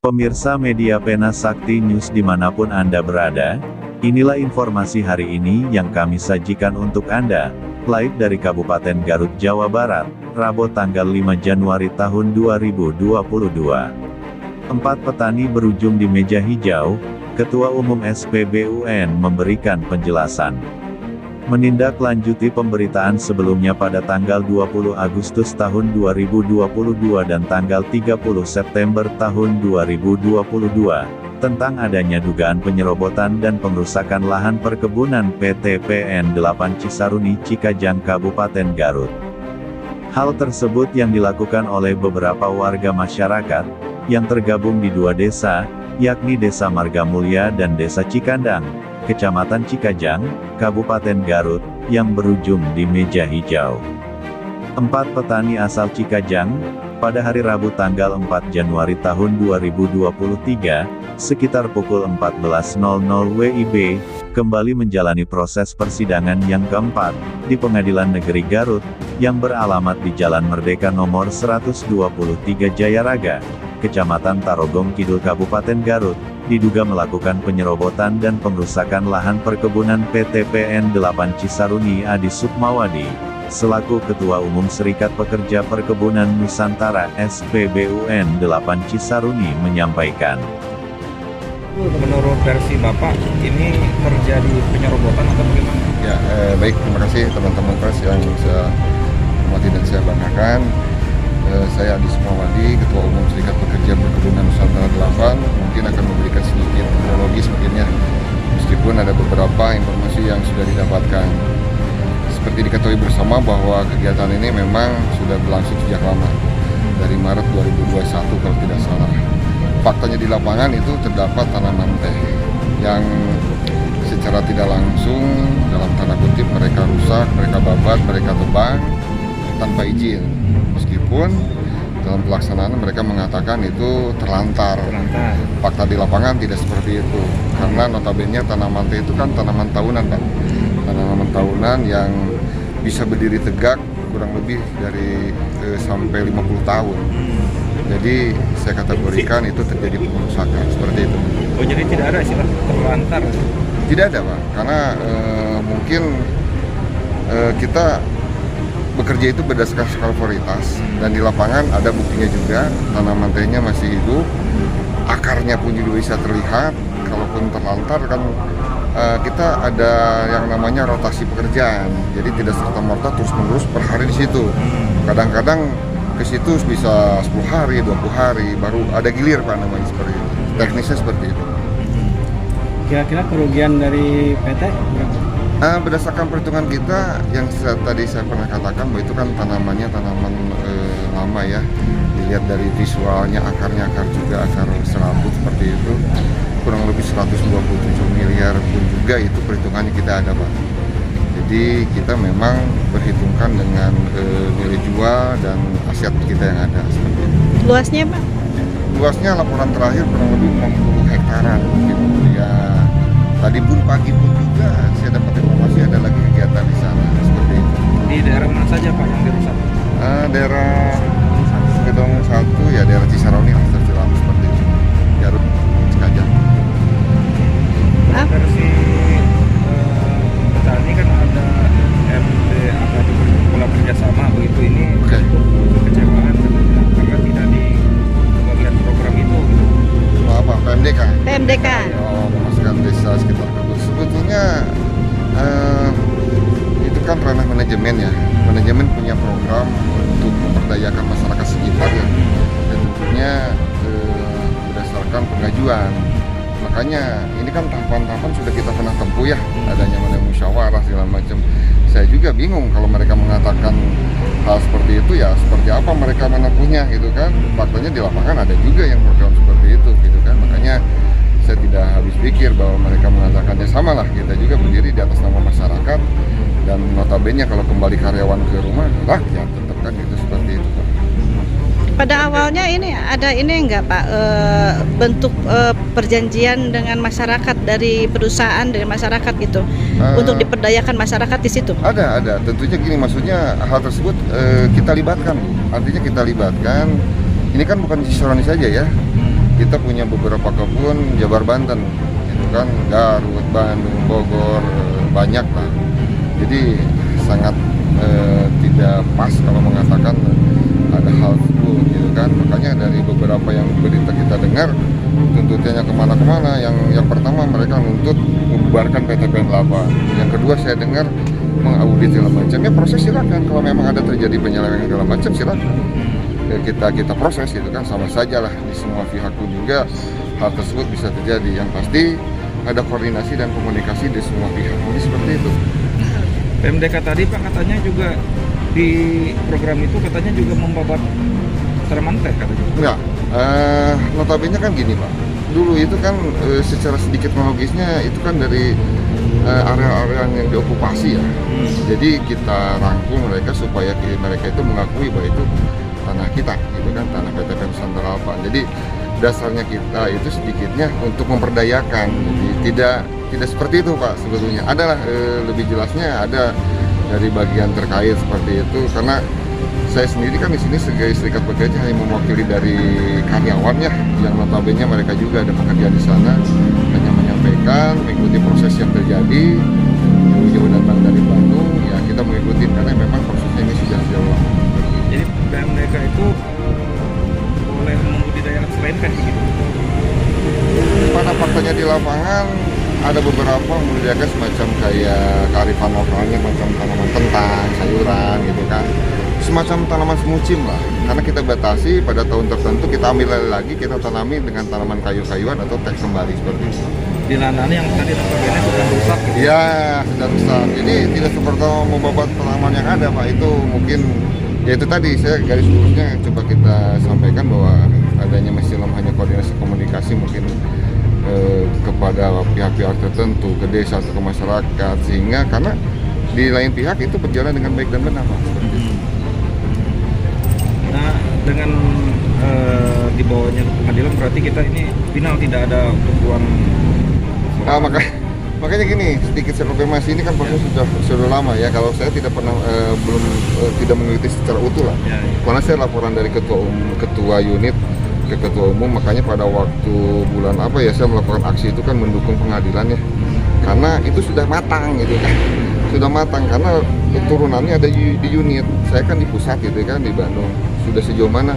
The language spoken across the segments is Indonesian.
Pemirsa media Pena Sakti News dimanapun Anda berada, inilah informasi hari ini yang kami sajikan untuk Anda, live dari Kabupaten Garut, Jawa Barat, Rabu tanggal 5 Januari tahun 2022. 4 petani berujung di meja hijau, Ketua Umum SPBUN memberikan penjelasan. Menindaklanjuti pemberitaan sebelumnya pada tanggal 20 Agustus tahun 2022 dan tanggal 30 September tahun 2022, tentang adanya dugaan penyerobotan dan pengrusakan lahan perkebunan PT PN 8 Cisaruni Cikajang Kabupaten Garut. Hal tersebut yang dilakukan oleh beberapa warga masyarakat, yang tergabung di 2 desa, yakni Desa Margamulya dan Desa Cikandang, Kecamatan Cikajang, Kabupaten Garut, yang berujung di meja hijau. 4 petani asal Cikajang, pada hari Rabu tanggal 4 Januari tahun 2023, sekitar pukul 14.00 WIB, kembali menjalani proses persidangan yang keempat, di Pengadilan Negeri Garut, yang beralamat di Jalan Merdeka nomor 123 Jayaraga, Kecamatan Tarogong Kidul Kabupaten Garut, diduga melakukan penyerobotan dan pengrusakan lahan perkebunan PT PN 8 Cisaruni Adi Sukmawadi, selaku Ketua Umum Serikat Pekerja Perkebunan Nusantara SPBUN 8 Cisaruni menyampaikan. Menurut versi Bapak, ini terjadi penyerobotan atau bagaimana? Ya, baik, terima kasih teman-teman pers yang saya hormati dan saya banggakan. Saya Adi Sukmawadi, Ketua Umum Serikat Pekerja Perkebunan Nusantara 8, mungkin akan memberikan sedikit kronologis mungkinnya, meskipun ada beberapa informasi yang sudah didapatkan. Seperti diketahui bersama bahwa kegiatan ini memang sudah berlangsung sejak lama, dari Maret 2021 kalau tidak salah. Faktanya di lapangan itu terdapat tanaman teh yang secara tidak langsung, dalam tanda kutip, mereka rusak, mereka babat, mereka tebang tanpa izin. Meskipun dalam pelaksanaan mereka mengatakan itu terlantar. Fakta di lapangan tidak seperti itu. Karena notabene tanaman teh itu kan tanaman tahunan, Pak. Tanaman tahunan yang bisa berdiri tegak kurang lebih dari sampai 50 tahun. Jadi saya kategorikan itu terjadi pengerusakan seperti itu. Oh, jadi tidak ada istilah terlantar? Tidak ada, Pak. Karena mungkin kita bekerja itu berdasarkan skala prioritas, dan di lapangan ada buktinya juga, tanaman tehnya masih hidup, akarnya pun juga bisa terlihat. Kalaupun terlantar kan kita ada yang namanya rotasi pekerjaan, jadi tidak serta-merta terus-menerus per hari di situ. Kadang-kadang ke situ bisa 10 hari, 20 hari, baru ada gilir, Pak, namanya seperti itu. Teknisnya seperti itu. Kira-kira kerugian dari PT berapa? Berdasarkan perhitungan kita, yang tadi saya pernah katakan bahwa itu kan tanamannya tanaman lama ya. Dilihat dari visualnya, akarnya akar juga akar serabut seperti itu, kurang lebih 127 miliar pun juga itu perhitungannya kita ada, Pak. Jadi kita memang perhitungkan dengan nilai jual dan aset kita yang ada seperti itu. Luasnya, Pak? Luasnya laporan terakhir kurang lebih 60 hektaran gitu ya. Tadi pun pagi pun juga saya dapat informasi ada lagi kegiatan di sana seperti itu. Di daerah mana saja, Pak, yang dirusak? Daerah Gedong 1 ya, daerah Cisaruni seperti itu. Garut, Cikajang. Versi petani kan ada MD, ada pola kerjasama begitu, ini Oke. kekecewaan karena tidak di bagian program itu gitu. Apa PMDK? PMDK. Oh, memasukkan desa sekitar Garut. Sebetulnya itu kan ranah manajemen ya. Manajemen punya program untuk memberdayakan masyarakat sekitar ya. Dan tentunya berdasarkan pengajuan. Makanya ini kan tahapan-tahapan sudah kita pernah tempuh ya. Adanya musyawarah segala macam. Saya juga bingung kalau mereka mengatakan hal seperti itu, ya seperti apa mereka menempuhnya gitu kan. Faktanya di lapangan ada juga yang program seperti itu gitu kan. Makanya saya tidak habis pikir bahwa mereka mengatakannya sama lah. Kita juga berdiri di atas nama masyarakat, dan notabene kalau kembali karyawan ke rumah rakyat tetap kan gitu seperti itu, Pak. Pada awalnya ini ada enggak, Pak, bentuk perjanjian dengan masyarakat dari perusahaan, dari masyarakat gitu, untuk diperdayakan masyarakat di situ? Ada. Tentunya gini, maksudnya hal tersebut kita libatkan, Bu. Artinya kita libatkan. Ini kan bukan Cisaruni saja ya. kita punya beberapa kebun Jabar Banten, itu kan Garut, Bandung, Bogor, banyak lah. Jadi sangat tidak pas kalau mengatakan ada hal tersebut gitu kan. Makanya dari beberapa yang berita kita dengar tuntutannya kemana-kemana. Yang pertama mereka nuntut membubarkan PT PN 8. Yang kedua saya dengar mengaudit segala macam. Ya proses silakan, kalau memang ada terjadi penyelewengan segala macam silakan. Ya, kita proses gitu kan, sama saja lah di semua pihak pun juga hal tersebut bisa terjadi. Yang pasti ada koordinasi dan komunikasi di semua pihak. Jadi seperti itu. PMDK tadi Pak katanya juga di program itu katanya juga membabat tanaman teh katanya. Enggak, notabene kan gini Pak. Dulu itu kan secara sedikit kronologisnya itu kan dari area-area yang diokupasi ya. Jadi kita rangkul mereka supaya mereka itu mengakui bahwa itu tanah kita, gitu kan, tanah PT PN Nusantara Alpan. Jadi dasarnya kita itu sedikitnya untuk memperdayakan. Jadi tidak seperti itu Pak sebetulnya. Adalah lebih jelasnya ada dari bagian terkait seperti itu, karena saya sendiri kan di sini sebagai serikat pekerja hanya mewakili dari karyawannya yang notabene mereka juga ada pekerjaan di sana, hanya menyampaikan mengikuti proses yang terjadi. Jauh-jauh datang dari Bandung ya kita mengikuti karena memang prosesnya ini sudah jauh lama. Jadi PMDK itu boleh membudidayakan selain teh gitu. Pada faktanya di lapangan ada beberapa membudidayakan semacam kayak kearifan lokalnya, macam tanaman kentang, sayuran gitu kan, semacam tanaman semucim lah. Karena kita batasi pada tahun tertentu kita ambil lagi, kita tanami dengan tanaman kayu-kayuan atau teh kembali seperti itu. Di lahan yang tadi notabene sudah rusak gitu. Iya, sudah rusak. Jadi tidak seperti membabat tanaman yang ada Pak, itu mungkin ya itu tadi saya garis lurusnya coba kita sampaikan bahwa adanya masih lemahnya koordinasi komunikasi mungkin kepada pihak-pihak tertentu, ke desa atau ke masyarakat, sehingga karena di lain pihak itu berjalan dengan baik dan benar Pak, seperti itu. Nah, dengan dibawanya ke pengadilan berarti kita ini final tidak ada tujuan. Makanya gini, sedikit saya konfirmasi, ini kan proses sudah lama ya. Kalau saya tidak pernah tidak mengikuti secara utuh lah. Ya. Karena saya laporan dari ketua unit ke ketua umum, makanya pada waktu bulan apa ya saya melakukan aksi itu kan mendukung pengadilan ya. Karena itu sudah matang gitu kan. Sudah matang karena turunannya ada di unit. Saya kan di pusat gitu kan di Bandung. Sudah sejauh mana?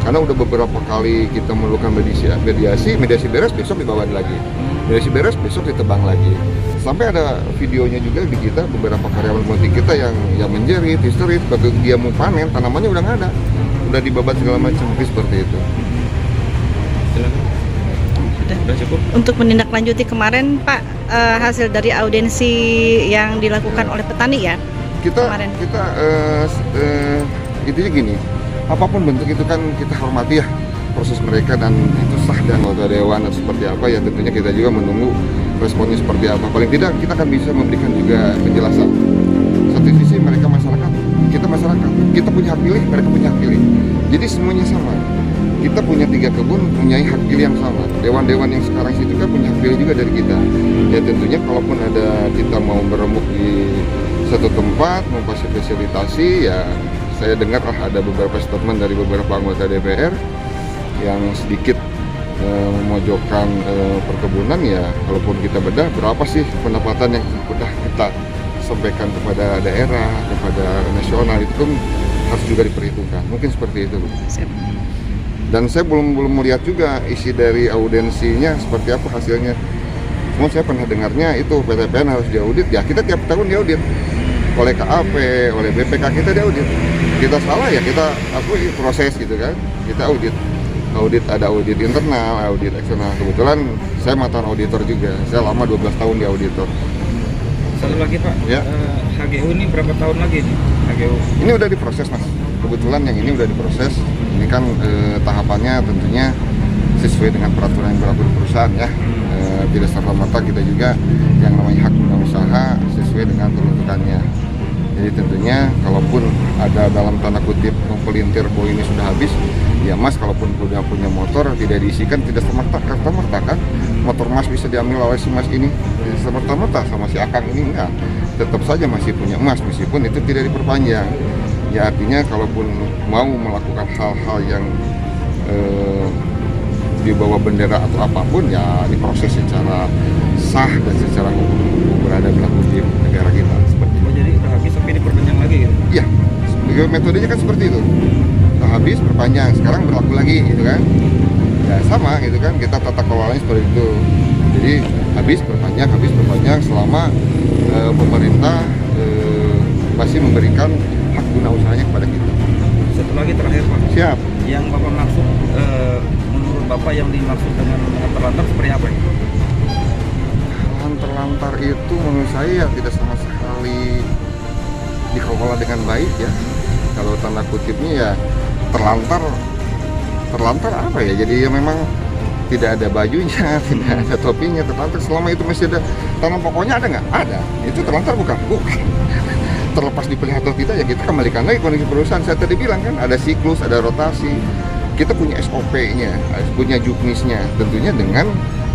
Karena udah beberapa kali kita melakukan mediasi beres besok dibawa lagi. Mediasi beres besok ditebang lagi. Sampai ada videonya juga di kita, beberapa karyawan penting kita yang menjerit, histeris, bagi dia mau panen, tanamannya udah nggak ada. Udah dibabat segala macam, seperti itu. Sudah cukup. Untuk menindaklanjuti kemarin Pak, hasil dari audiensi yang dilakukan oleh petani ya kemarin. Kita intinya gini, apapun bentuk itu kan kita hormati ya proses mereka, dan itu sah dan anggota dewan atau seperti apa ya, tentunya kita juga menunggu responnya seperti apa. Paling tidak kita akan bisa memberikan juga penjelasan. Satu sisi mereka masyarakat, kita masyarakat, kita punya hak pilih, mereka punya hak pilih, jadi semuanya sama. Kita punya 3 kebun, punya hak pilih yang sama. Dewan-dewan yang sekarang situ kan punya hak pilih juga dari kita. Ya tentunya kalaupun ada kita mau berembuk di satu tempat, mau fasilitasi, ya saya dengar ada beberapa statement dari beberapa anggota DPR yang sedikit memojokkan perkebunan. Ya kalaupun kita bedah, berapa sih pendapatan yang sudah kita sampaikan kepada daerah, kepada nasional, itu pun harus juga diperhitungkan. Mungkin seperti itu. Dan saya belum melihat juga isi dari audiensinya seperti apa hasilnya. Cuma saya pernah dengarnya itu PT PN harus diaudit. Ya kita tiap tahun diaudit oleh KAP, oleh BPK, kita diaudit. Kita salah ya kita akui proses gitu kan. Kita audit, ada audit internal, audit eksternal. Kebetulan saya mantan auditor juga. Saya lama 12 tahun di auditor. Satu lagi Pak, Ya. HGU ini berapa tahun lagi nih? HGU Ini udah diproses Mas. Kebetulan yang ini udah diproses. Ini kan tahapannya tentunya sesuai dengan peraturan yang berlaku di perusahaan ya. Tidak serta-merta kita juga yang namanya hak guna usaha sesuai dengan peruntukannya. Jadi tentunya kalaupun ada dalam tanda kutip mempelintir bahwa ini sudah habis, ya Mas kalaupun sudah punya motor tidak diisikan, tidak serta-merta kan motor Mas bisa diambil oleh si Mas ini, tidak serta-merta sama si Akang ini enggak. Tetap saja masih punya Mas meskipun itu tidak diperpanjang. Ya artinya kalaupun mau melakukan hal-hal yang dia bawa bendera atau apapun ya diproses secara sah dan secara hukum berada berlaku di negara kita seperti itu. Oh, jadi udah habis tapi diperpanjang lagi gitu? Iya, metodenya kan seperti itu. Udah habis perpanjang, sekarang berlaku lagi gitu kan. Ya sama gitu kan, kita tata kelolanya seperti itu. Jadi habis perpanjang selama pemerintah masih memberikan hak guna usahanya kepada kita. Satu lagi terakhir Pak. Siap. Yang Bapak maksud, menurut Bapak yang dimaksud dengan terlantar seperti apa ya? Terlantar itu menurut saya ya tidak sama sekali dikelola dengan baik ya. Kalau tanda kutipnya ya terlantar apa ya? Jadi ya memang tidak ada bajunya, tidak ada topinya, terlantar. Selama itu masih ada tanam pokoknya, ada nggak? Ada. Itu terlantar bukan? Bukan. Terlepas dipilih atau tidak ya kita kembalikan lagi kondisi perusahaan. Saya tadi bilang kan ada siklus, ada rotasi. Kita punya SOP-nya, punya juknisnya, tentunya dengan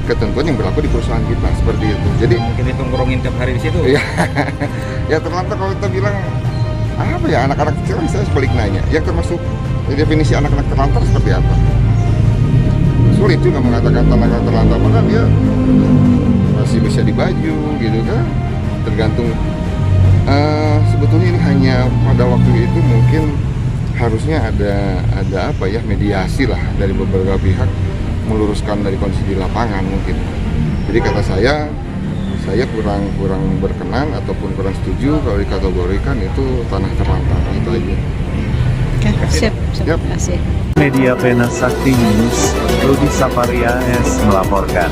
ketentuan yang berlaku di perusahaan kita seperti itu. Jadi Mungkin itu ngurungin tiap hari di situ. ya, ya terlantar kalau kita bilang apa ya, anak-anak kecil kan saya sebalik nanya, yang termasuk definisi anak-anak terlantar seperti apa? Sulit juga mengatakan anak-anak terlantar, padahal dia masih bisa di baju gitu kan, tergantung. Sebetulnya ini hanya pada waktu itu mungkin harusnya ada apa ya, mediasi lah dari beberapa pihak meluruskan dari kondisi di lapangan mungkin. Jadi kata saya kurang berkenan ataupun kurang setuju kalau dikategorikan itu tanah terlantar, itu aja. Oke, siap. Siap. Terima kasih. Media Pena Sakti News, Rudi Saparia S melaporkan.